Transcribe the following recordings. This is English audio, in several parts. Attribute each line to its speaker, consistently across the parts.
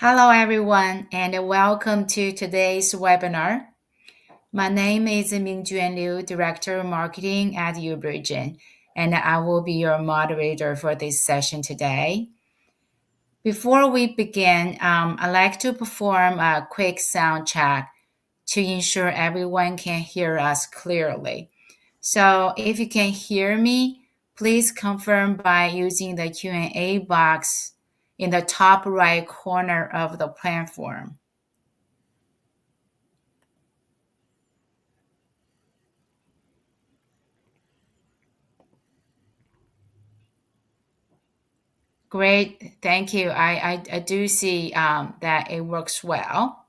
Speaker 1: Hello, everyone, and welcome to today's webinar. My name is Mingjuan Liu, Director of Marketing at uBriGene's, and I will be your moderator for this session today. Before we begin, I'd like to perform a quick sound check to ensure everyone can hear us clearly. So if you can hear me, please confirm by using the Q&A box in the top right corner of the platform. Great, thank you. I do see that it works well.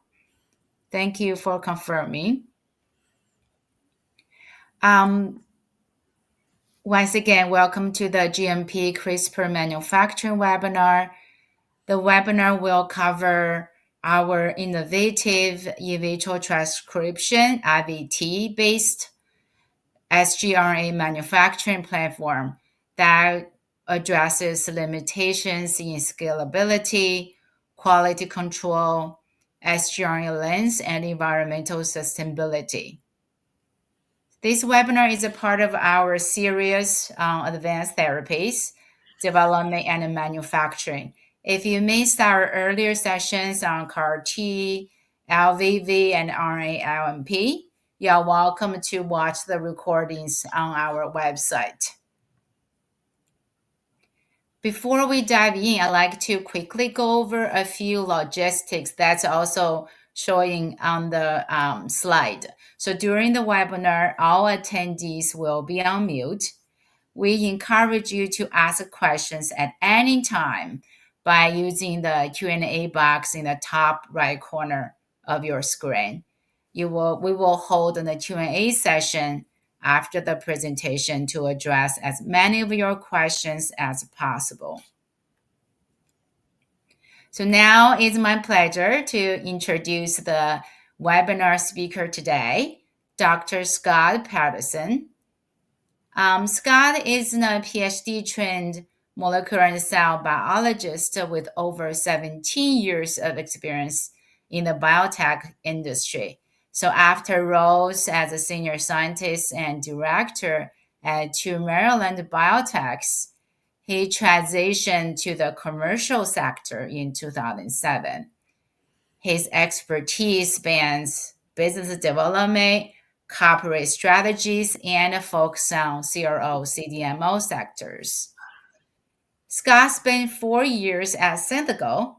Speaker 1: Thank you for confirming. Once again, welcome to the GMP CRISPR manufacturing webinar. The webinar will cover our innovative in vitro transcription IVT-based sgRNA manufacturing platform that addresses limitations in scalability, quality control, sgRNA length, and environmental sustainability. This webinar is a part of our series on advanced therapies, development, and manufacturing. If you missed our earlier sessions on CAR-T, LVV, and RNA-LNP, you're welcome to watch the recordings on our website. Before we dive in, I'd like to quickly go over a few logistics that's also showing on the slide. So during the webinar, all attendees will be on mute. We encourage you to ask questions at any time by using the Q&A box in the top right corner of your screen. We will hold the Q&A session after the presentation to address as many of your questions as possible. So now it's my pleasure to introduce the webinar speaker today, Dr. Scott Patterson. Scott is a PhD-trained molecular and cell biologist with over 17 years of experience in the biotech industry. So after roles as a senior scientist and director at two Maryland biotechs, he transitioned to the commercial sector in 2007. His expertise spans business development, corporate strategies, and focus on CRO, CDMO sectors. Scott spent 4 years at Synthego.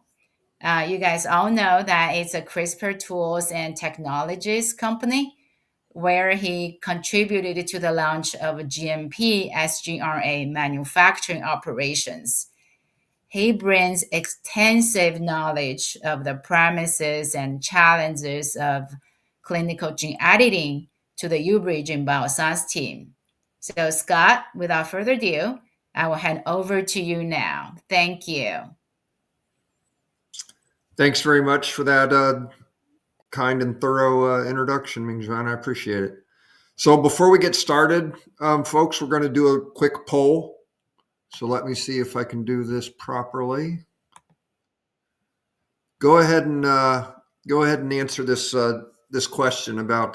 Speaker 1: You guys all know that it's a CRISPR tools and technologies company where he contributed to the launch of GMP sgRNA manufacturing operations. He brings extensive knowledge of the premises and challenges of clinical gene editing to the uBriGene's bioscience team. So Scott, without further ado, I will hand over to you now. Thank you.
Speaker 2: Thanks very much for that kind and thorough introduction, Mingjuan. I appreciate it. So before we get started, folks, we're going to do a quick poll. So let me see if I can do this properly. Go ahead and answer this question about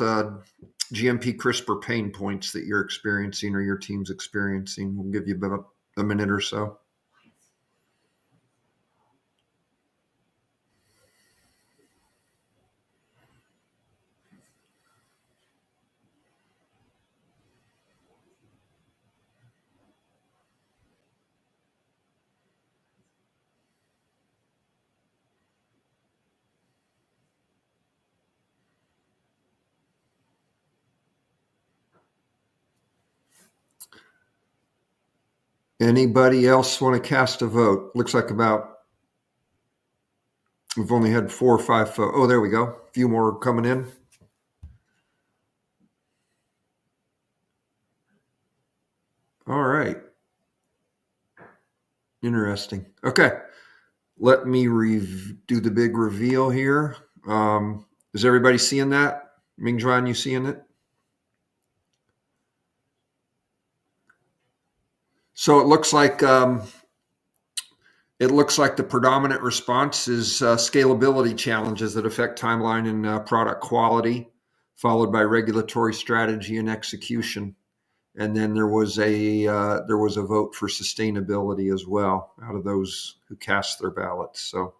Speaker 2: GMP CRISPR pain points that you're experiencing or your team's experiencing. We'll give you about a minute or so. Anybody else want to cast a vote? Looks like we've only had 4 or 5 votes. Oh, there we go. A few more coming in. All right. Interesting. Okay. Let me do the big reveal here. Is everybody seeing that? Mingjuan, you seeing it? So it looks like It looks like the predominant response is scalability challenges that affect timeline and product quality, followed by regulatory strategy and execution. And then there was a vote for sustainability as well out of those who cast their ballots. So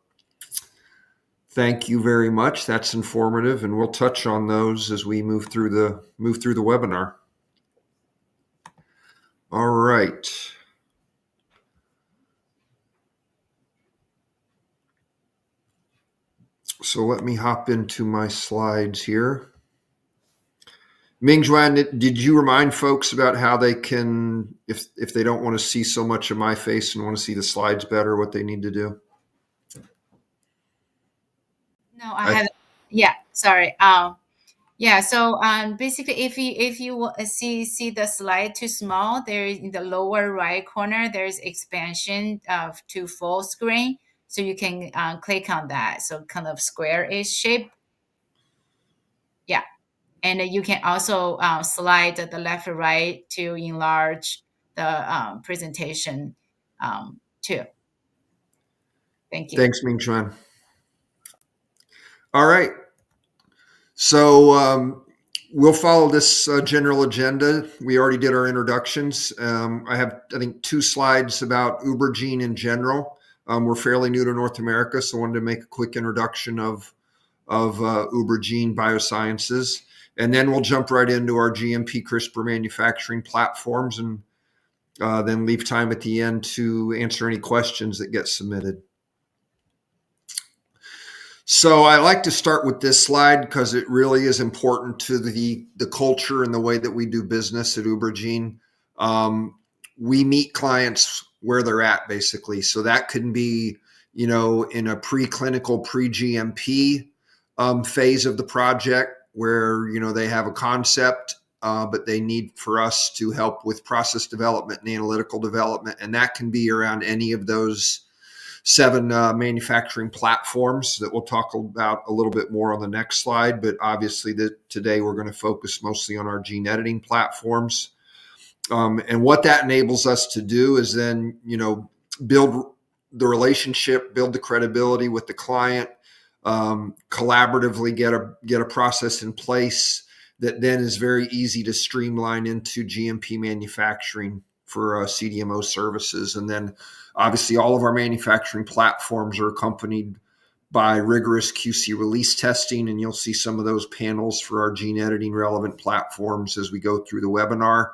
Speaker 2: thank you very much. That's informative, and we'll touch on those as we move through the webinar. All right. So let me hop into my slides here. Mingjuan, did you remind folks about how they can, if they don't want to see so much of my face and want to see the slides better, what they need to do?
Speaker 1: No, I haven't. Yeah, sorry. Yeah. So basically, if you see the slide too small, there in the lower right corner, there's expansion to full screen, so you can click on that. So kind of square-ish shape. Yeah, and you can also slide the left or right to enlarge the presentation too. Thank you.
Speaker 2: Thanks, Mingjuan. All right. So we'll follow this general agenda. We already did our introductions. I have, I think, 2 slides about uBriGene in general. We're fairly new to North America, so I wanted to make a quick introduction of uBriGene Biosciences. And then we'll jump right into our GMP CRISPR manufacturing platforms, and then leave time at the end to answer any questions that get submitted. So I like to start with this slide because it really is important to the culture and the way that we do business at uBriGene. We meet clients where they're at, basically. So that can be, in a preclinical, pre-GMP phase of the project where, they have a concept, but they need for us to help with process development and analytical development. And that can be around any of those 7 manufacturing platforms that we'll talk about a little bit more on the next slide. But obviously today we're going to focus mostly on our gene editing platforms. And what that enables us to do is then, build the relationship, build the credibility with the client, collaboratively get a process in place that then is very easy to streamline into GMP manufacturing for CDMO services. And then obviously all of our manufacturing platforms are accompanied by rigorous QC release testing, and you'll see some of those panels for our gene editing relevant platforms as we go through the webinar.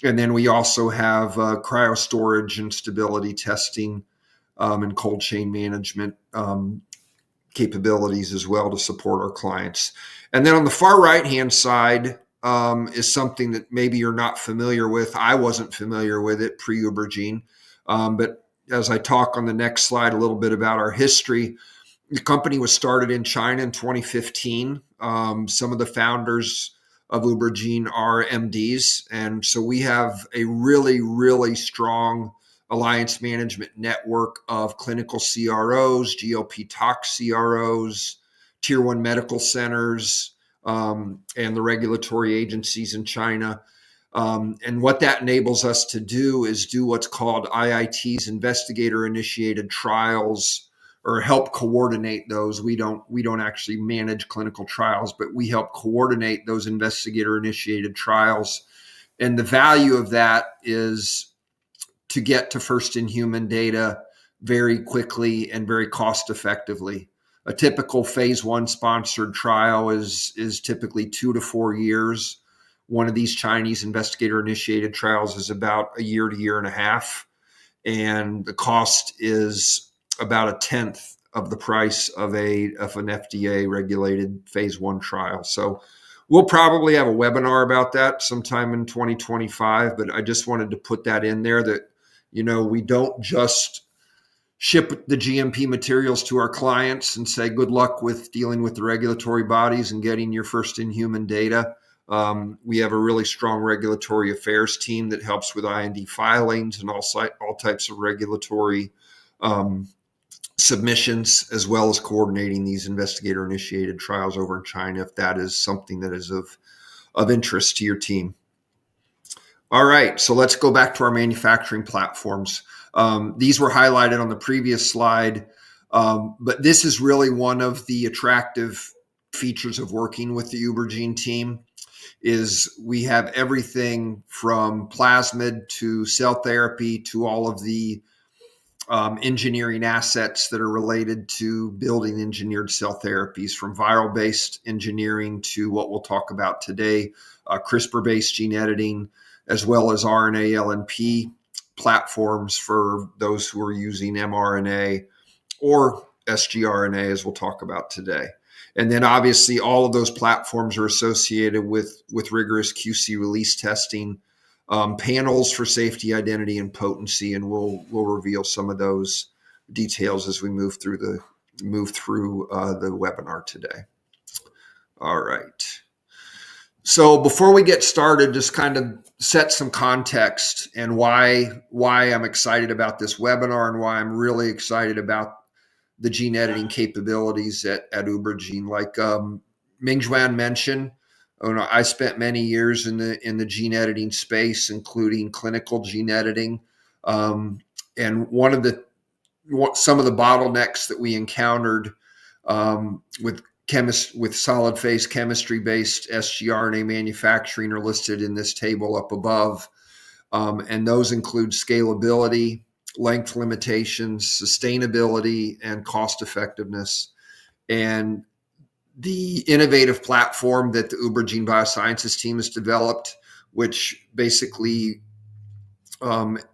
Speaker 2: And then we also have cryo storage and stability testing and cold chain management capabilities as well to support our clients. And then on the far right-hand side is something that maybe you're not familiar with. I wasn't familiar with it pre-uBriGene, but as I talk on the next slide a little bit about our history, the company was started in China in 2015. Some of the founders of uBriGene are MDs, and so we have a really, really strong alliance management network of clinical CROs, GLP tox CROs, tier 1 medical centers, and the regulatory agencies in China. And what that enables us to do is do what's called IITs, investigator-initiated trials, or help coordinate those. We don't actually manage clinical trials, but we help coordinate those investigator-initiated trials. And the value of that is to get to first-in-human data very quickly and very cost-effectively. A typical phase 1 sponsored trial is typically 2 to 4 years. One of these Chinese investigator-initiated trials is about a year to year and a half, and the cost is about a tenth of the price of an FDA-regulated phase 1 trial. So we'll probably have a webinar about that sometime in 2025, but I just wanted to put that in there that, we don't just ship the GMP materials to our clients and say, good luck with dealing with the regulatory bodies and getting your first in human data. We have a really strong regulatory affairs team that helps with IND filings and all types of regulatory submissions, as well as coordinating these investigator-initiated trials over in China, if that is something that is of interest to your team. All right, so let's go back to our manufacturing platforms. These were highlighted on the previous slide, but this is really one of the attractive features of working with the uBriGene team. Is we have everything from plasmid to cell therapy to all of the engineering assets that are related to building engineered cell therapies, from viral-based engineering to what we'll talk about today, CRISPR-based gene editing, as well as RNA LNP platforms for those who are using mRNA or sgRNA, as we'll talk about today. And then obviously all of those platforms are associated with rigorous QC release testing, panels for safety, identity, and potency, and we'll reveal some of those details as we move through the webinar today. All right. So before we get started, just kind of set some context and why I'm excited about this webinar and why I'm really excited about the gene editing capabilities at uBriGene. Like Mingjuan mentioned, I spent many years in the gene editing space, including clinical gene editing. And some of the bottlenecks that we encountered with solid phase chemistry based sgRNA manufacturing are listed in this table up above. And those include scalability, length limitations, sustainability, and cost effectiveness. And the innovative platform that the uBriGene Biosciences team has developed, which basically leverages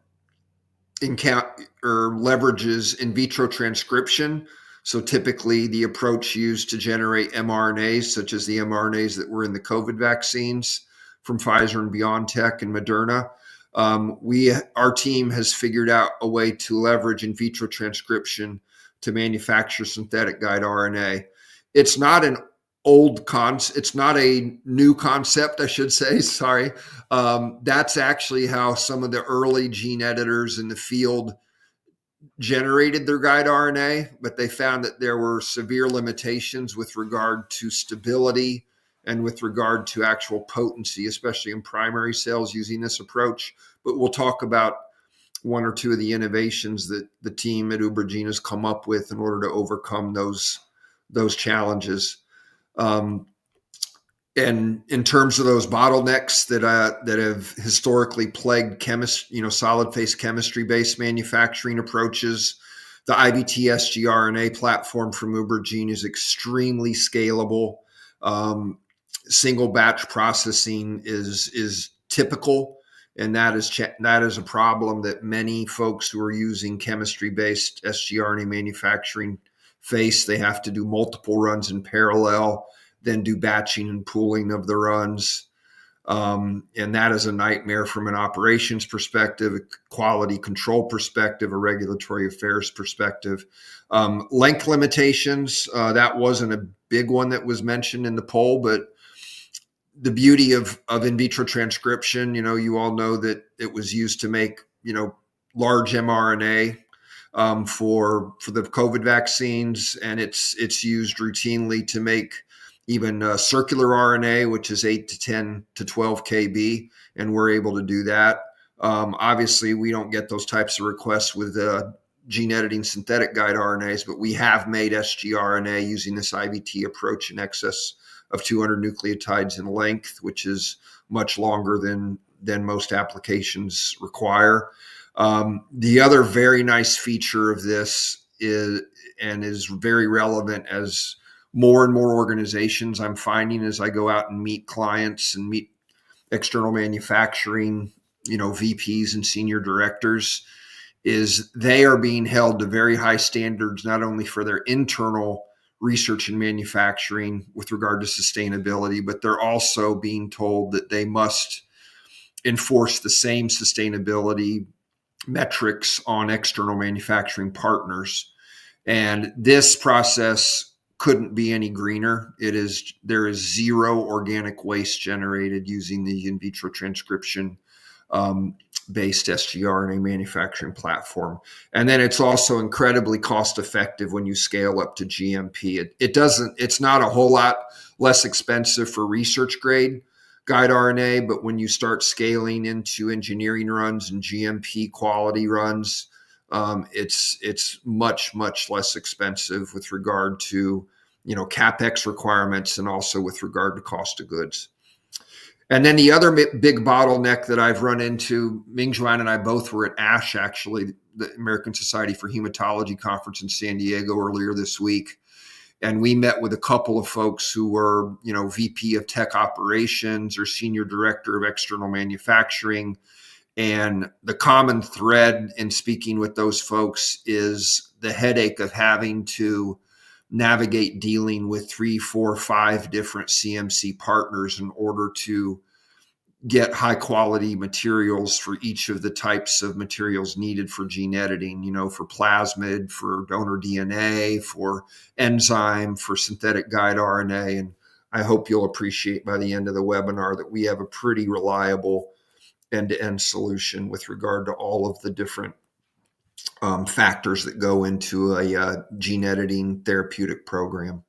Speaker 2: in vitro transcription. So typically the approach used to generate mRNAs, such as the mRNAs that were in the COVID vaccines from Pfizer and BioNTech and Moderna. Our team has figured out a way to leverage in vitro transcription to manufacture synthetic guide RNA. It's not an it's not a new concept, I should say. Sorry. That's actually how some of the early gene editors in the field generated their guide RNA, but they found that there were severe limitations with regard to stability and with regard to actual potency, especially in primary cells using this approach. But we'll talk about one or two of the innovations that the team at uBriGene has come up with in order to overcome those challenges. And in terms of those bottlenecks that have historically plagued solid phase chemistry based manufacturing approaches, the IVT sgRNA platform from uBriGene is extremely scalable. Single batch processing is typical, and that is a problem that many folks who are using chemistry based sgRNA manufacturing face. They have to do multiple runs in parallel, then do batching and pooling of the runs. And that is a nightmare from an operations perspective, a quality control perspective, a regulatory affairs perspective. Length limitations, that wasn't a big one that was mentioned in the poll, but the beauty of in vitro transcription, you all know that it was used to make, large mRNA for the COVID vaccines, and it's used routinely to make even circular RNA, which is 8 to 10 to 12 kb, and we're able to do that. Obviously, we don't get those types of requests with gene editing synthetic guide RNAs, but we have made sgRNA using this IVT approach in excess of 200 nucleotides in length, which is much longer than most applications require. The other very nice feature of this is very relevant as more and more organizations I'm finding as I go out and meet clients and meet external manufacturing, VPs and senior directors, is they are being held to very high standards, not only for their internal research and manufacturing with regard to sustainability, but they're also being told that they must enforce the same sustainability metrics on external manufacturing partners. And this process couldn't be any greener. There is zero organic waste generated using the in vitro transcription based sgRNA manufacturing platform. And then it's also incredibly cost effective when you scale up to GMP. It's not a whole lot less expensive for research grade guide RNA, but when you start scaling into engineering runs and GMP quality runs, It's much less expensive with regard to CapEx requirements and also with regard to cost of goods. And then the other big bottleneck that I've run into, Mingjuan and I both were at ASH, actually, the American Society for Hematology conference in San Diego earlier this week. And we met with a couple of folks who were, VP of tech operations or senior director of external manufacturing. And the common thread in speaking with those folks is the headache of having to navigate dealing with 3, 4, 5 different CMC partners in order to get high quality materials for each of the types of materials needed for gene editing, for plasmid, for donor DNA, for enzyme, for synthetic guide RNA. And I hope you'll appreciate by the end of the webinar that we have a pretty reliable end-to-end solution with regard to all of the different factors that go into a gene editing therapeutic program.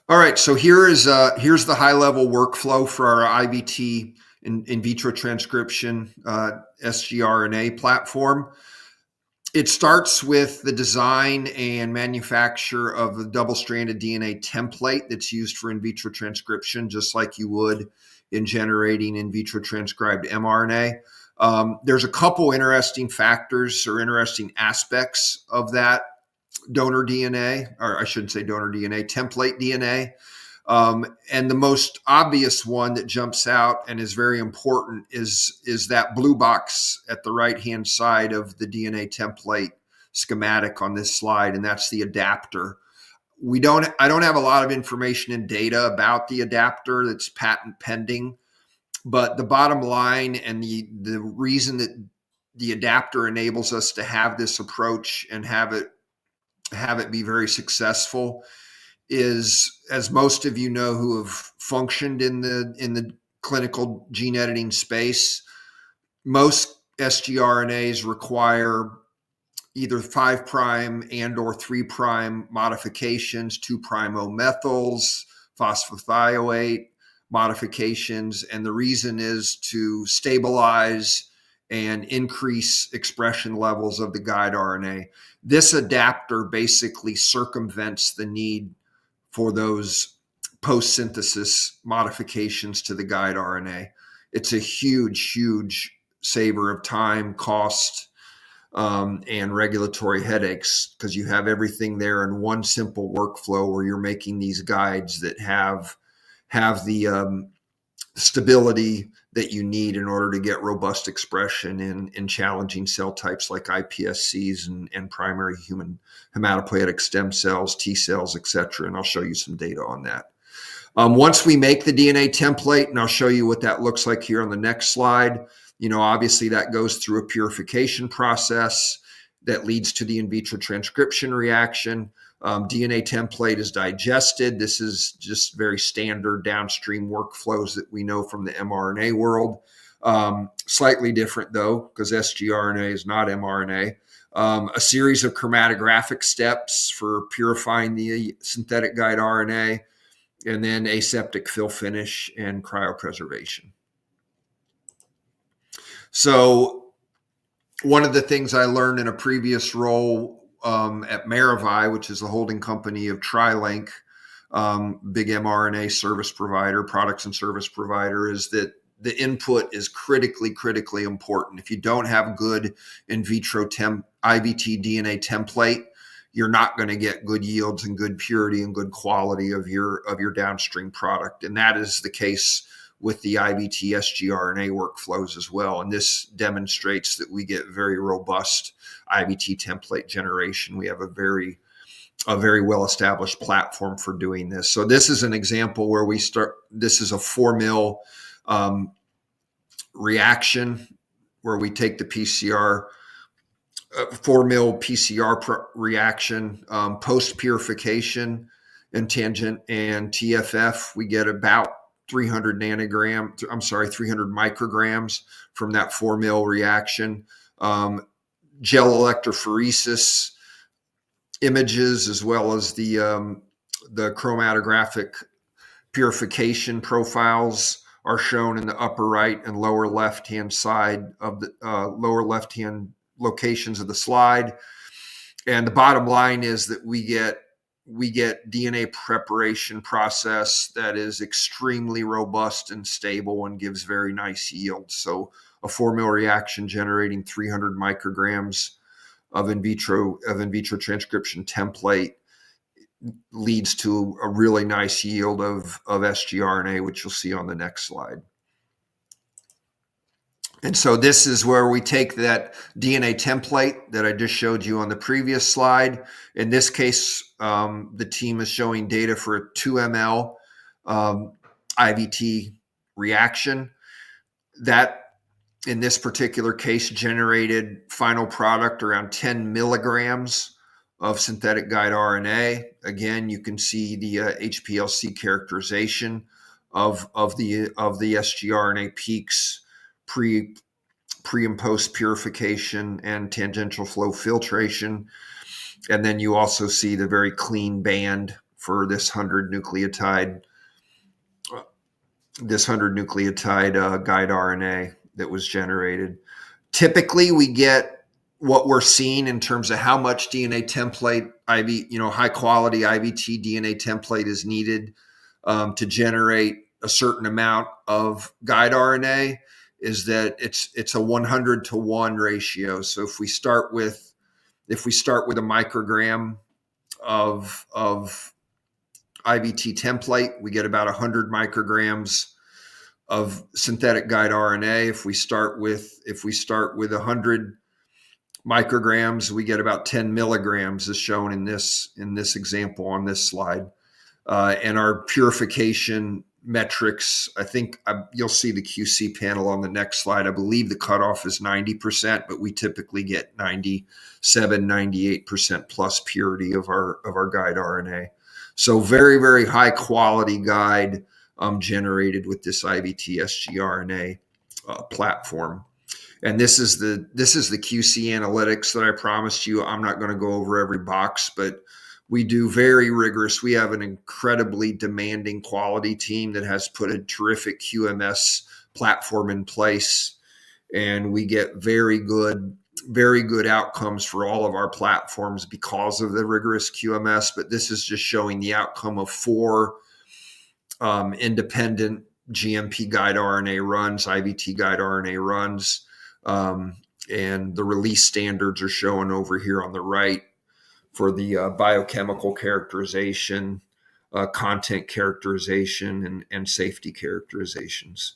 Speaker 2: All right, so here's the high-level workflow for our IVT in vitro transcription sgRNA platform. It starts with the design and manufacture of the double-stranded DNA template that's used for in vitro transcription, just like you would in generating in vitro transcribed mRNA. There's a couple interesting factors or interesting aspects of that donor DNA, or I shouldn't say donor DNA, template DNA. And the most obvious one that jumps out and is very important is that blue box at the right-hand side of the DNA template schematic on this slide, and that's the adapter. I don't have a lot of information and data about the adapter that's patent pending, but the bottom line and the reason that the adapter enables us to have this approach and have it be very successful is, as most of you know who have functioned in the clinical gene editing space, most sgRNAs require either 5' and or 3' modifications, 2' O-methyls, phosphorothioate modifications. And the reason is to stabilize and increase expression levels of the guide RNA. This adapter basically circumvents the need for those post-synthesis modifications to the guide RNA. It's a huge saver of time, cost, and regulatory headaches, because you have everything there in one simple workflow where you're making these guides that have the stability that you need in order to get robust expression in challenging cell types like iPSCs and primary human hematopoietic stem cells, T cells, et cetera. And I'll show you some data on that. Once we make the DNA template, and I'll show you what that looks like here on the next slide, obviously that goes through a purification process that leads to the in vitro transcription reaction. DNA template is digested. This is just very standard downstream workflows that we know from the mRNA world. Slightly different though, because sgRNA is not mRNA. A series of chromatographic steps for purifying the synthetic guide RNA, and then aseptic fill finish and cryopreservation. So one of the things I learned in a previous role at Maravai, which is the holding company of TriLink, big mRNA service provider, products and service provider, is that the input is critically important. If you don't have good in vitro IVT DNA template, you're not going to get good yields and good purity and good quality of your downstream product. And that is the case with the IVT sgRNA workflows as well. And this demonstrates that we get very robust IVT template generation. We have a very well-established platform for doing this. So this is an example where we start, this is a 4 mil reaction where we take the PCR, 4 mil PCR reaction, post-purification and tangent and TFF, we get about 300 micrograms from that 4 mil reaction. Gel electrophoresis images, as well as the chromatographic purification profiles, are shown in the upper right and lower left-hand side of the lower left-hand locations of the slide. And the bottom line is that we get DNA preparation process that is extremely robust and stable and gives very nice yields. So a 4-mil reaction generating 300 micrograms of in vitro transcription template leads to a really nice yield of sgRNA, which you'll see on the next slide. And so this is where we take that DNA template that I just showed you on the previous slide. In this case, the team is showing data for a 2 ml IVT reaction. That, in this particular case, generated final product around 10 milligrams of synthetic guide RNA. Again, you can see the HPLC characterization of the sgRNA peaks pre and post purification and tangential flow filtration. And then you also see the very clean band for this 100 nucleotide guide RNA that was generated. Typically, we get what we're seeing in terms of how much DNA template, high quality IVT DNA template is needed to generate a certain amount of guide RNA, is that it's a 100 to 1 ratio. So if we start with a microgram of IVT template, we get about 100 micrograms of synthetic guide RNA. If we start with 100 micrograms, we get about 10 milligrams, as shown in this example on this slide. And our purification metrics, I think you'll see the QC panel on the next slide. I believe the cutoff is 90%, but we typically get 97, 98% plus purity of our guide RNA. So very, very high quality guide generated with this IVT sgRNA platform. And this is the QC analytics that I promised you. I'm not going to go over every box, but we do very rigorous. We have an incredibly demanding quality team that has put a terrific QMS platform in place, and we get very good outcomes for all of our platforms because of the rigorous QMS. But this is just showing the outcome of 4 independent GMP guide RNA runs, IVT guide RNA runs, and the release standards are shown over here on the right for the biochemical characterization, content characterization, and safety characterizations.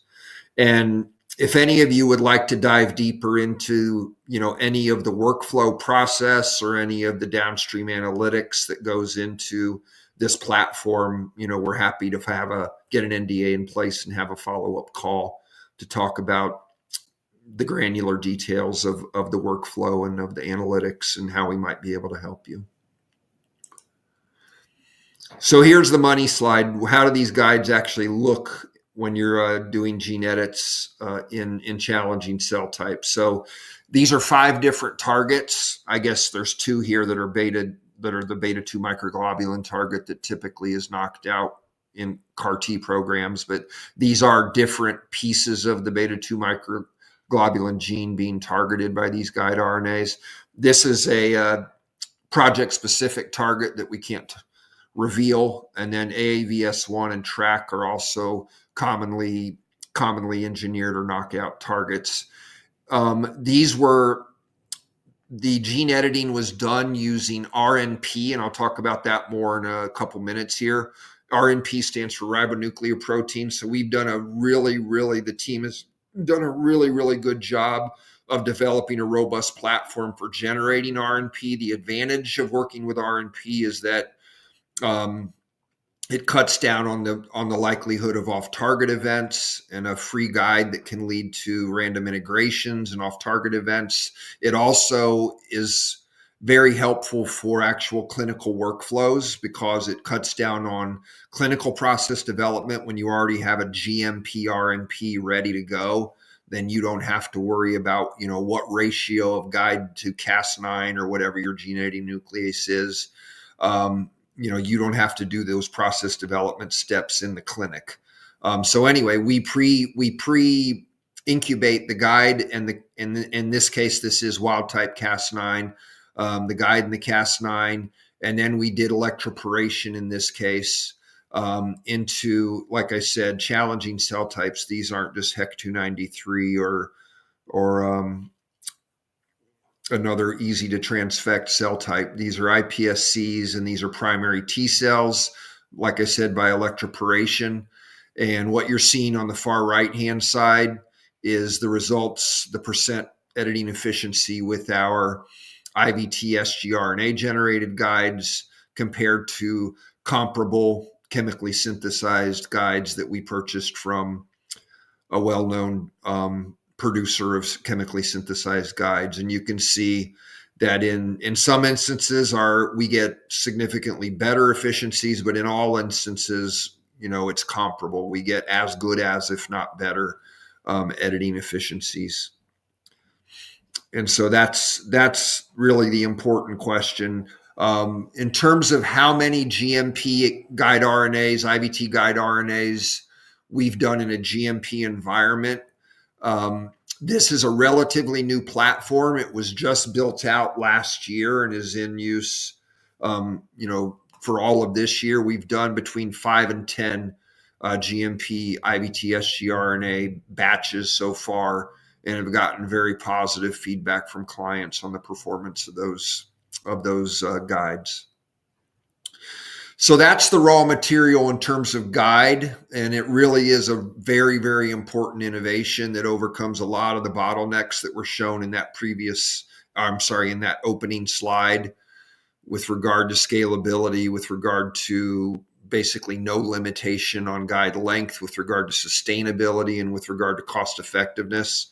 Speaker 2: And if any of you would like to dive deeper into, any of the workflow process or any of the downstream analytics that goes into this platform, we're happy to get an NDA in place and have a follow-up call to talk about the granular details of the workflow and of the analytics and how we might be able to help you. So here's the money slide. How do these guides actually look when you're doing gene edits in challenging cell types? So these are 5 different targets. I guess there's 2 here that are the beta 2 microglobulin target that typically is knocked out in CAR T programs, but these are different pieces of the beta 2 microglobulin gene being targeted by these guide RNAs. This is a project-specific target that we can't reveal, and then AAVS1 and TRAC are also commonly engineered or knockout targets. The gene editing was done using RNP, and I'll talk about that more in a couple minutes here. RNP stands for ribonucleoprotein. So we've done the team has done a really good job of developing a robust platform for generating RNP. The advantage of working with RNP is that it cuts down on the likelihood of off-target events and a free guide that can lead to random integrations and off-target events. It also is very helpful for actual clinical workflows because it cuts down on clinical process development. When you already have a GMP RNP ready to go, then you don't have to worry about, what ratio of guide to Cas9 or whatever your gene editing nuclease is. You don't have to do those process development steps in the clinic. So anyway, we pre incubate the guide, and in this case, this is wild type Cas9, the guide and the Cas9, and then we did electroporation in this case into, like I said, challenging cell types. These aren't just HEC293 or another easy to transfect cell type. These are iPSCs, and these are primary T cells, like I said, by electroporation. And what you're seeing on the far right-hand side is the results, the percent editing efficiency with our IVT sgRNA generated guides compared to comparable chemically synthesized guides that we purchased from a well-known producer of chemically synthesized guides. And you can see that in some instances we get significantly better efficiencies, but in all instances, it's comparable. We get as good as, if not better, editing efficiencies. And so that's really the important question. In terms of how many GMP guide RNAs, IVT guide RNAs we've done in a GMP environment, this is a relatively new platform. It was just built out last year and is in use, for all of this year. We've done between 5 and 10 GMP IVT sgRNA batches so far, and have gotten very positive feedback from clients on the performance of those guides. So that's the raw material in terms of guide, and it really is a very, very important innovation that overcomes a lot of the bottlenecks that were shown in that in that opening slide with regard to scalability, with regard to basically no limitation on guide length, with regard to sustainability, and with regard to cost effectiveness.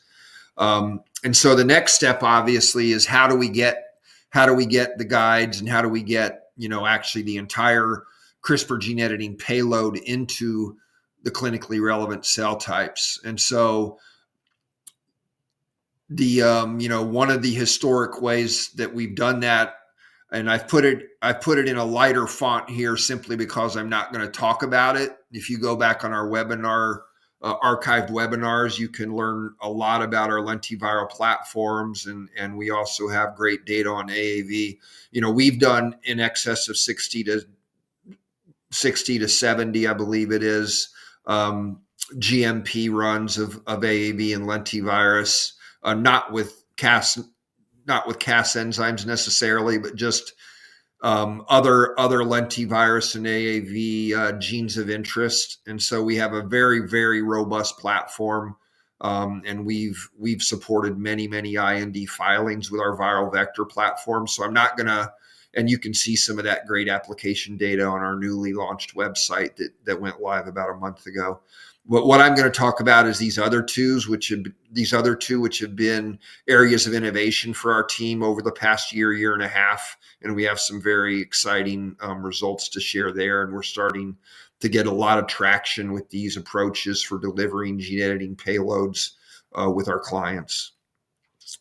Speaker 2: And so the next step, obviously, is how do we get the guides, and how do we get actually the entire CRISPR gene editing payload into the clinically relevant cell types. And so the one of the historic ways that we've done that, and I've put it in a lighter font here simply because I'm not going to talk about it. If you go back on our webinar, archived webinars, you can learn a lot about our lentiviral platforms, and we also have great data on AAV. We've done in excess of 60 to 70, I believe it is, GMP runs of AAV and lentivirus, not with Cas enzymes necessarily, but just other lentivirus and AAV genes of interest. And so we have a very, very robust platform, and we've supported many IND filings with our viral vector platform. So I'm not gonna, and you can see some of that great application data on our newly launched website that went live about a month ago. But what I'm going to talk about is these other two, which have been areas of innovation for our team over the past year and a half. And we have some very exciting results to share there. And we're starting to get a lot of traction with these approaches for delivering gene editing payloads with our clients.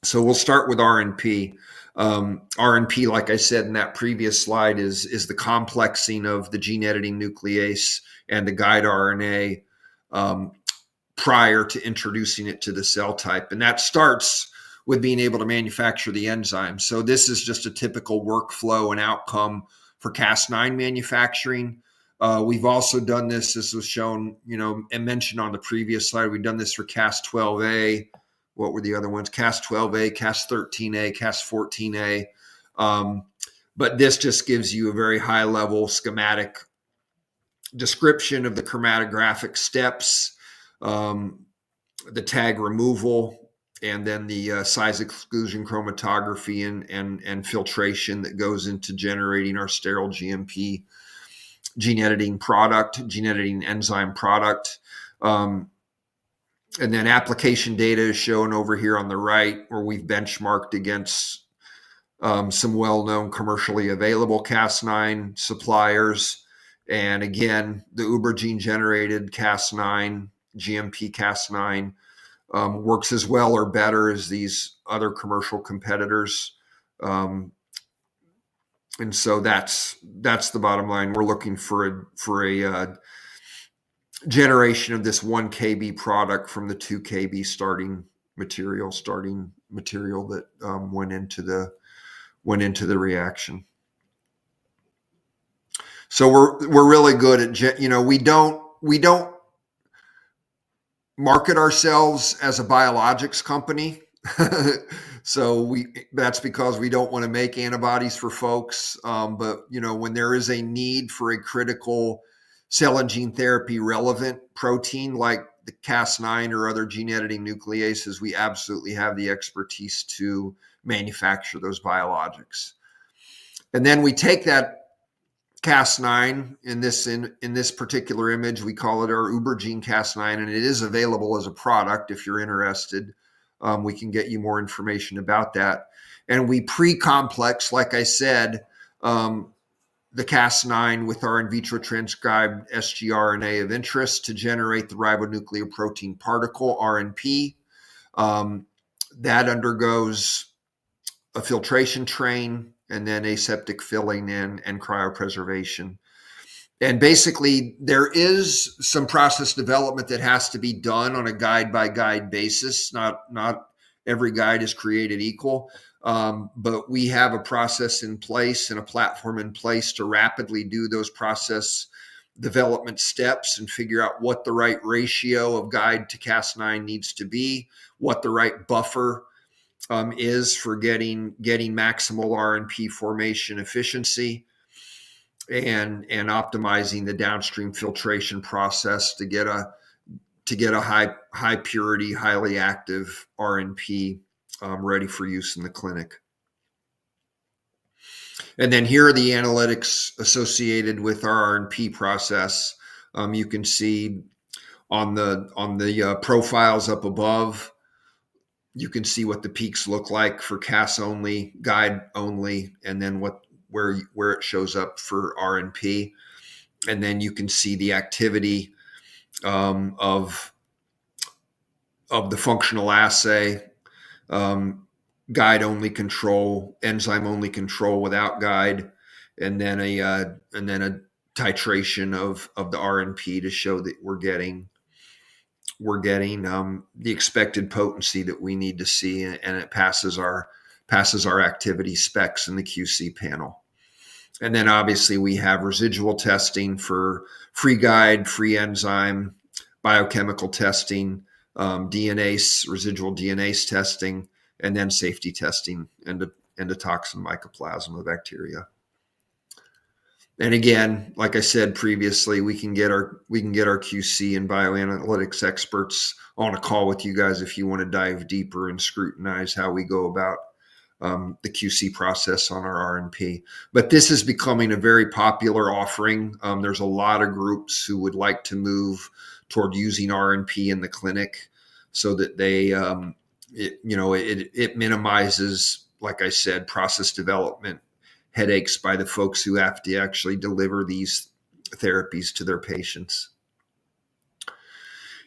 Speaker 2: So we'll start with RNP. RNP, like I said in that previous slide, is the complexing of the gene editing nuclease and the guide RNA prior to introducing it to the cell type. And that starts with being able to manufacture the enzyme. So this is just a typical workflow and outcome for Cas9 manufacturing. We've also done this, as was shown, and mentioned on the previous slide. We've done this for Cas12a. What were the other ones? Cas12a, Cas13a, Cas14a. But this just gives you a very high level schematic description of the chromatographic steps, the tag removal, and then the size exclusion chromatography and filtration that goes into generating our sterile GMP gene editing enzyme product. And then application data is shown over here on the right, where we've benchmarked against some well-known commercially available Cas9 suppliers. And again, the uBriGene generated Cas9, GMP Cas9, works as well or better as these other commercial competitors. And so that's the bottom line. We're looking for a generation of this 1 kb product from the 2 kb starting material that went into the reaction. So we're really good at, we don't market ourselves as a biologics company. So that's because we don't want to make antibodies for folks. But when there is a need for a critical cell and gene therapy relevant protein like the Cas9 or other gene editing nucleases, we absolutely have the expertise to manufacture those biologics. And then we take that Cas9 in this particular image, we call it our uBriGene Cas9, and it is available as a product. If you're interested, we can get you more information about that. And we pre-complex, like I said, the Cas9 with our in vitro transcribed sgRNA of interest to generate the ribonucleoprotein particle, RNP. That undergoes a filtration train and then aseptic filling and cryopreservation. And basically, there is some process development that has to be done on a guide-by-guide basis. Not every guide is created equal, but we have a process in place and a platform in place to rapidly do those process development steps and figure out what the right ratio of guide to Cas9 needs to be, what the right buffer is for getting maximal RNP formation efficiency, and optimizing the downstream filtration process to get a high purity, highly active RNP ready for use in the clinic. And then here are the analytics associated with our RNP process. You can see on the profiles up above, you can see what the peaks look like for Cas only, guide only, and then where it shows up for RNP. And then you can see the activity of the functional assay, guide only control, enzyme only control without guide, and then a titration of the RNP to show that we're getting the expected potency that we need to see, and it passes our activity specs in the QC panel. And then obviously we have residual testing for free guide, free enzyme, biochemical testing, residual DNase testing, and then safety testing, endotoxin mycoplasma of bacteria. And again, like I said previously, we can get our QC and bioanalytics experts on a call with you guys if you want to dive deeper and scrutinize how we go about the QC process on our RNP. But this is becoming a very popular offering. There's a lot of groups who would like to move toward using RNP in the clinic so that they, it minimizes, like I said, process development headaches by the folks who have to actually deliver these therapies to their patients.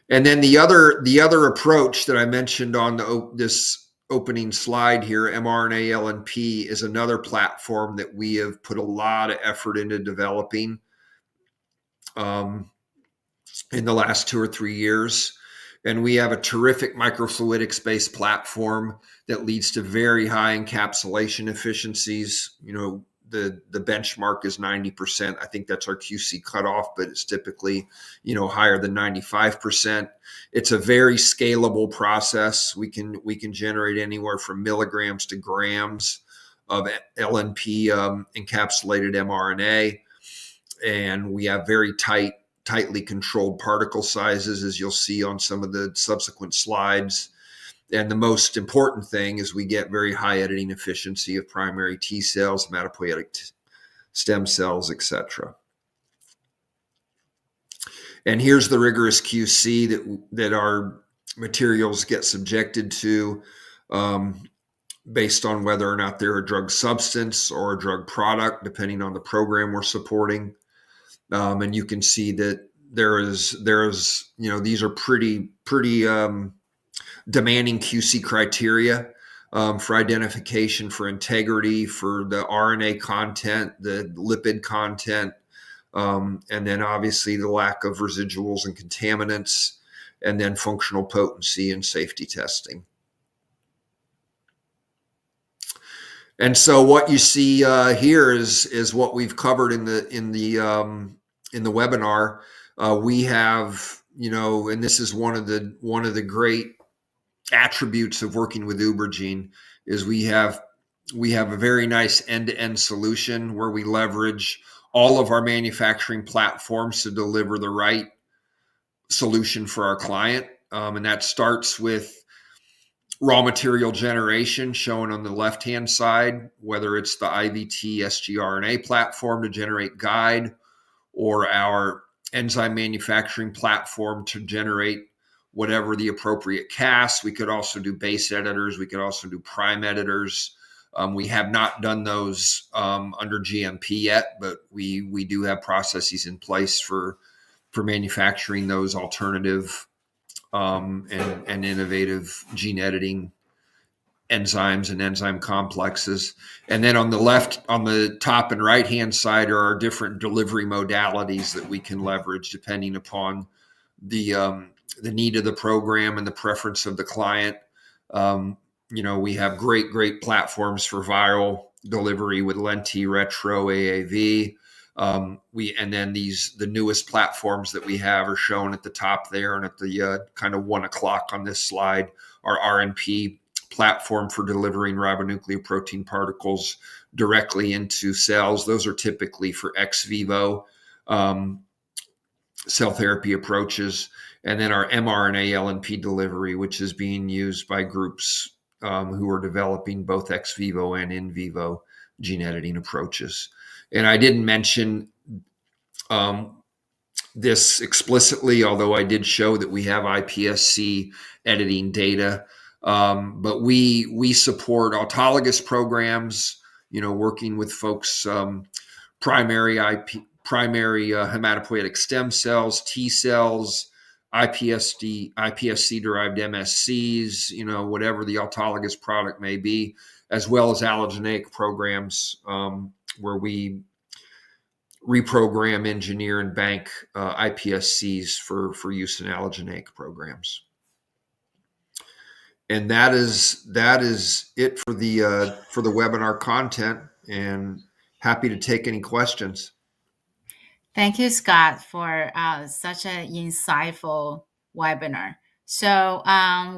Speaker 2: And then the other approach that I mentioned on this opening slide here, mRNA LNP, is another platform that we have put a lot of effort into developing in the last 2 or 3 years. And we have a terrific microfluidics-based platform that leads to very high encapsulation efficiencies. The benchmark is 90%. I think that's our QC cutoff, but it's typically, higher than 95%. It's a very scalable process. We can generate anywhere from milligrams to grams of LNP encapsulated mRNA, and we have very tightly controlled particle sizes, as you'll see on some of the subsequent slides. And the most important thing is we get very high editing efficiency of primary T cells, hematopoietic stem cells, etc. And here's the rigorous QC that our materials get subjected to based on whether or not they're a drug substance or a drug product, depending on the program we're supporting. And you can see that these are pretty demanding QC criteria for identification, for integrity, for the RNA content, the lipid content, And then obviously the lack of residuals and contaminants, and then functional potency and safety testing. And so what you see here is what we've covered in the webinar. We have, and this is one of the great attributes of working with uBriGene, is we have a very nice end-to-end solution where we leverage all of our manufacturing platforms to deliver the right solution for our client. And that starts with raw material generation, shown on the left-hand side, whether it's the IVT sgRNA platform to generate guide, or our enzyme manufacturing platform to generate whatever the appropriate Cas. We could also do base editors. We could also do prime editors. We have not done those under GMP yet, but we do have processes in place for manufacturing those alternative and innovative gene editing enzymes and enzyme complexes. And then on the top and right hand side are our different delivery modalities that we can leverage depending upon the need of the program and the preference of the client. We have great platforms for viral delivery with Lenti, Retro, AAV. And then the newest platforms that we have are shown at the top there, and at the kind of 1 o'clock on this slide, our RNP platform for delivering ribonucleoprotein particles directly into cells. Those are typically for ex vivo cell therapy approaches. And then our mRNA LNP delivery, which is being used by groups who are developing both ex vivo and in vivo gene editing approaches. And I didn't mention this explicitly, although I did show that we have iPSC editing data. But we support autologous programs, working with folks, primary hematopoietic stem cells, T cells, iPSC-derived MSCs, whatever the autologous product may be, as well as allogeneic programs where we reprogram, engineer, and bank iPSCs for use in allogeneic programs. And that is it for the webinar content, and happy to take any questions.
Speaker 1: Thank you, Scott, for such an insightful webinar. So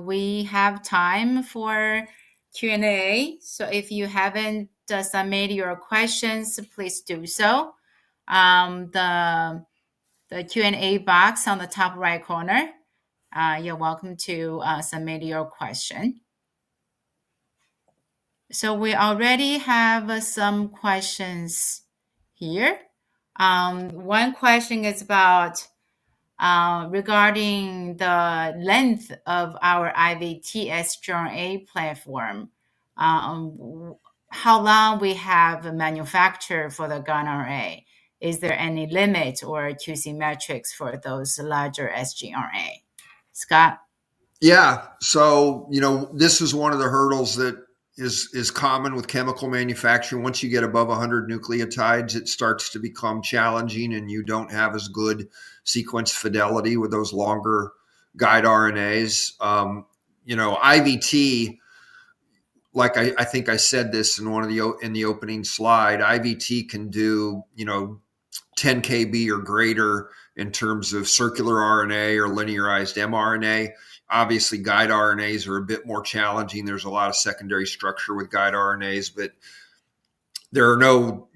Speaker 1: we have time for Q&A. So if you haven't submitted your questions, please do so. The Q&A box on the top right corner, you're welcome to submit your question. So we already have some questions here. One question is about regarding the length of our IVT sgRNA platform. How long we have manufactured for the GNRA? Is there any limit or QC metrics for those larger sgRNA? Scott?
Speaker 2: Yeah. So, this is one of the hurdles that is common with chemical manufacturing. Once you get above 100 nucleotides, it starts to become challenging, and you don't have as good sequence fidelity with those longer guide RNAs. IVT, like I think I said this in in the opening slide, IVT can do 10 kb or greater in terms of circular RNA or linearized mRNA. Obviously, guide RNAs are a bit more challenging. There's a lot of secondary structure with guide RNAs, but there are no,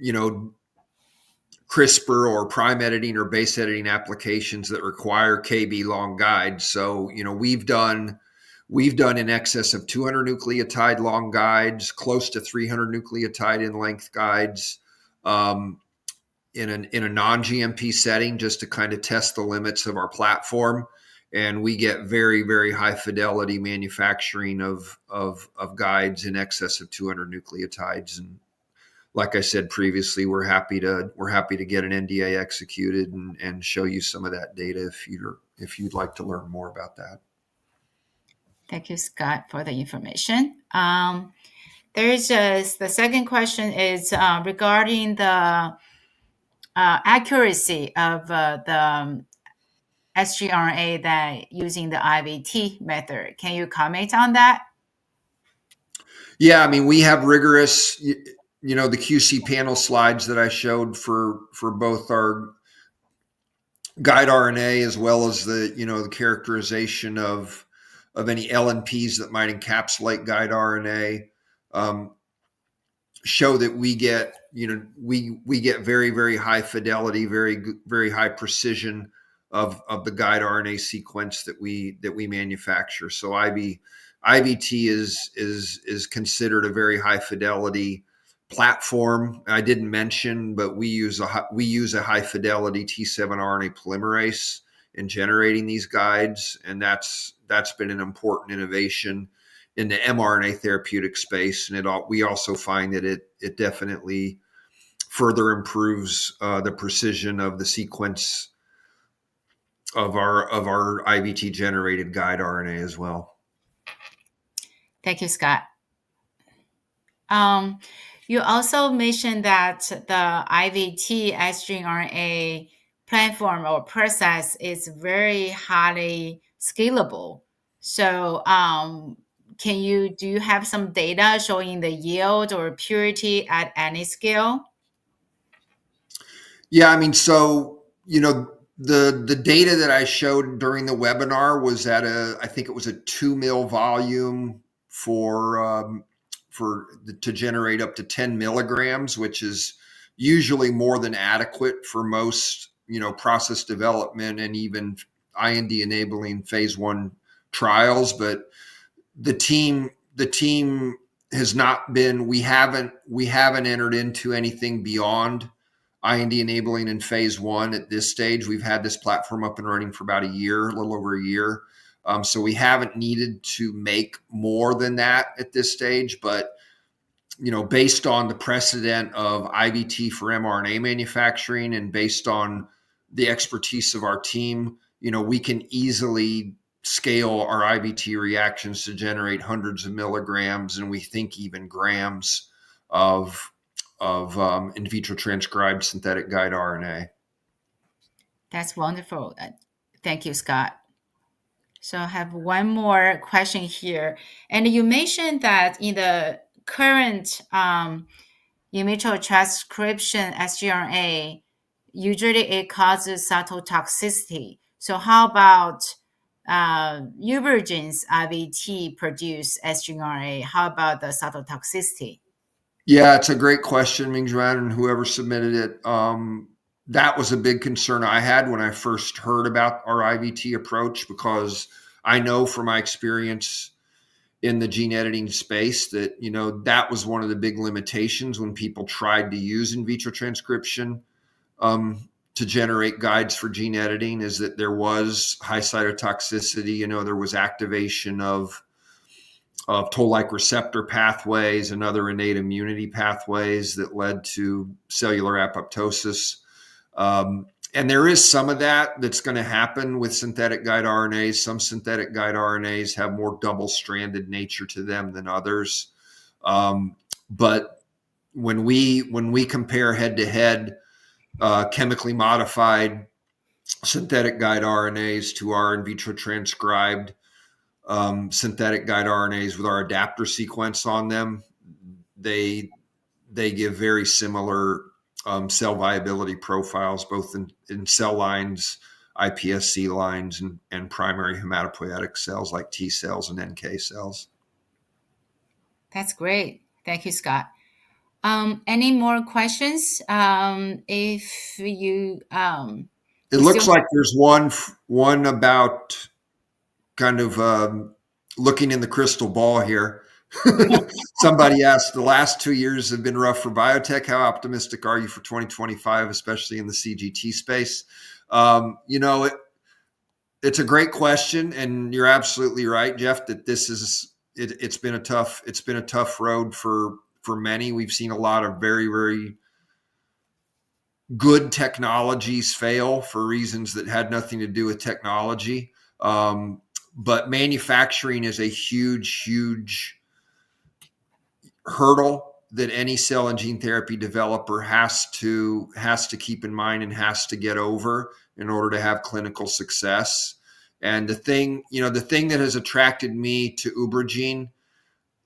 Speaker 2: CRISPR or prime editing or base editing applications that require kb long guides. So, we've done in excess of 200 nucleotide long guides, close to 300 nucleotide in length guides, in a non-GMP setting, just to kind of test the limits of our platform. And we get very, very high fidelity manufacturing of guides in excess of 200 nucleotides. And like I said previously, we're happy to get an NDA executed and show you some of that data if you'd like to learn more about that.
Speaker 1: Thank you, Scott, for the information. The second question is regarding the accuracy of the sgRNA that using the IVT method. Can you comment on that?
Speaker 2: Yeah, I mean, we have rigorous, the QC panel slides that I showed for both our guide RNA as well as the characterization of any LNPs that might encapsulate guide RNA, show that we get we get very, very high fidelity, very high precision of the guide RNA sequence that we manufacture. So IVT is considered a very high fidelity platform. I didn't mention, but we use a high fidelity T7 RNA polymerase in generating these guides, and that's been an important innovation in the mRNA therapeutic space. And we also find that it definitely further improves the precision of the sequence of our IVT generated guide RNA as well.
Speaker 1: Thank you, Scott. You also mentioned that the IVT sgRNA platform or process is very highly scalable. So, do you have some data showing the yield or purity at any scale?
Speaker 2: Yeah, I mean, so the data that I showed during the webinar was at I think it was a 2 mil volume to generate up to 10 milligrams, which is usually more than adequate for most process development and even IND enabling phase 1 trials. But the team has not been, we haven't entered into anything beyond IND enabling in phase 1 at this stage. We've had this platform up and running for about a little over a year. So we haven't needed to make more than that at this stage. But, based on the precedent of IVT for mRNA manufacturing and based on the expertise of our team, we can easily scale our IVT reactions to generate hundreds of milligrams, and we think even grams of in vitro transcribed synthetic guide RNA.
Speaker 1: That's wonderful. Thank you, Scott. So I have one more question here. And you mentioned that in the current in vitro transcription sgRNA, usually it causes cytotoxicity. So how about uBriGene's IVT produce sgRNA? How about the cytotoxicity?
Speaker 2: Yeah, it's a great question, Mingjuan, and whoever submitted it. That was a big concern I had when I first heard about our IVT approach, because I know from my experience in the gene editing space that, that was one of the big limitations when people tried to use in vitro transcription to generate guides for gene editing, is that there was high cytotoxicity. There was activation of toll-like receptor pathways and other innate immunity pathways that led to cellular apoptosis. And there is some of that's going to happen with synthetic guide RNAs. Some synthetic guide RNAs have more double-stranded nature to them than others. But when we compare head-to-head chemically modified synthetic guide RNAs to our in vitro transcribed synthetic guide RNAs with our adapter sequence on them, they give very similar cell viability profiles, both in cell lines, iPSC lines, and primary hematopoietic cells like T cells and NK cells.
Speaker 1: That's great. Thank you, Scott. Any more questions? If you,
Speaker 2: it looks like there's one about kind of looking in the crystal ball here. Somebody asked, the last 2 years have been rough for biotech. How optimistic are you for 2025, especially in the CGT space? It's a great question, and you're absolutely right, Jeff, that it's been a tough road for many. We've seen a lot of very, very good technologies fail for reasons that had nothing to do with technology. But manufacturing is a huge hurdle any cell and gene therapy developer has to keep in mind and has to get over in order to have clinical success. And the thing that has attracted me to uBriGene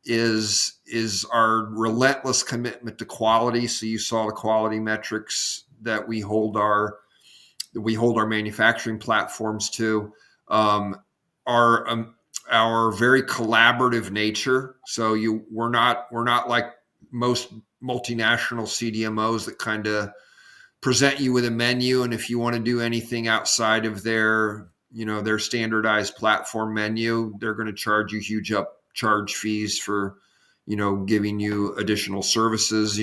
Speaker 2: is our relentless commitment to quality. So you saw the quality metrics that we hold our manufacturing platforms to. Our very collaborative nature. So we're not like most multinational CDMOs that kind of present you with a menu, and if you want to do anything outside of their standardized platform menu, they're going to charge you huge upcharge fees for giving you additional services.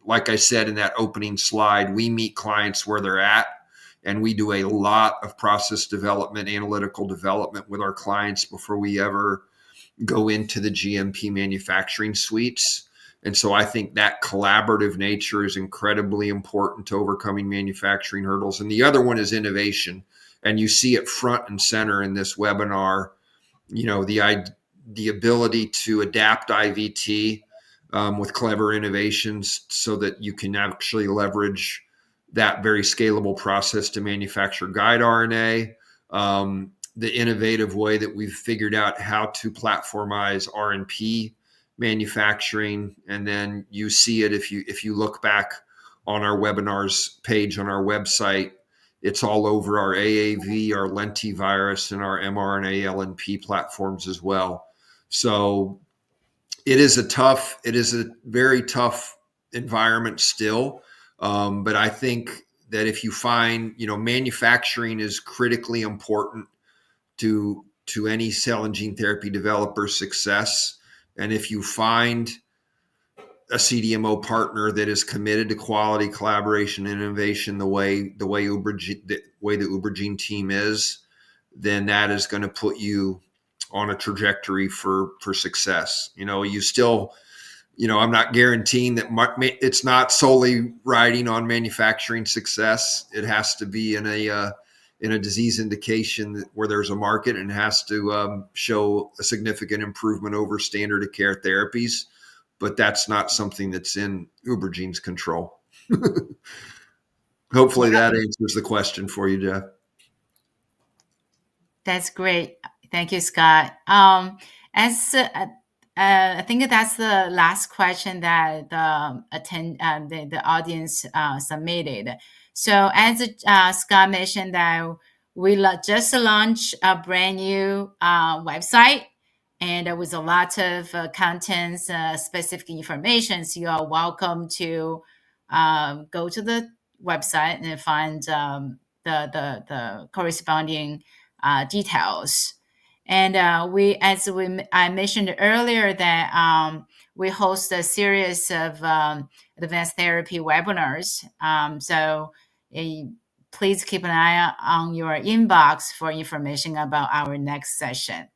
Speaker 2: Like I said in that opening slide, we meet clients where they're at, and we do a lot of process development, analytical development with our clients before we ever go into the GMP manufacturing suites. And so I think that collaborative nature is incredibly important to overcoming manufacturing hurdles. And the other one is innovation. And you see it front and center in this webinar, the ability to adapt IVT with clever innovations so that you can actually leverage that very scalable process to manufacture guide RNA. The innovative way that we've figured out how to platformize RNP manufacturing. And then you see it if you look back on our webinars page on our website, it's all over our AAV, our lentivirus, and our mRNA LNP platforms as well. So it is a very tough environment still. But I think that if you find, manufacturing is critically important to any cell and gene therapy developer's success. And if you find a CDMO partner that is committed to quality, collaboration, and innovation, the way the uBriGene team is, then that is going to put you on a trajectory for success. You still, I'm not guaranteeing that it's not solely riding on manufacturing success. It has to be in a disease indication where there's a market, and has to show a significant improvement over standard of care therapies. But that's not something that's in uBriGene's control. Hopefully that answers the question for you, Jeff.
Speaker 1: That's great. Thank you, Scott. I think that's the last question that the audience submitted. So as Scott mentioned, that we just launched a brand new website, and with a lot of contents, specific information. So you are welcome to go to the website and find the corresponding details. And I mentioned earlier that we host a series of advanced therapy webinars. So please keep an eye on your inbox for information about our next session.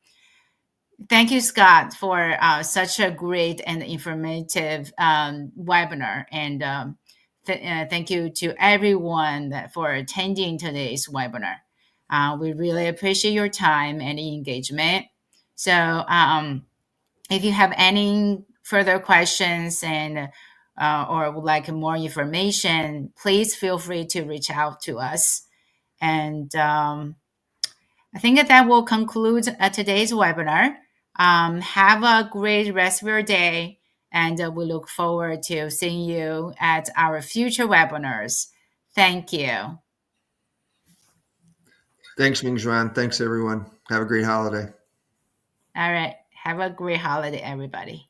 Speaker 1: Thank you, Scott, for such a great and informative webinar. And thank you to everyone for attending today's webinar. We really appreciate your time and engagement. So if you have any further questions and or would like more information, please feel free to reach out to us. And I think that will conclude today's webinar. Have a great rest of your day, and we look forward to seeing you at our future webinars. Thank you.
Speaker 2: Thanks, Mingxuan. Thanks, everyone. Have a great holiday.
Speaker 1: All right. Have a great holiday, everybody.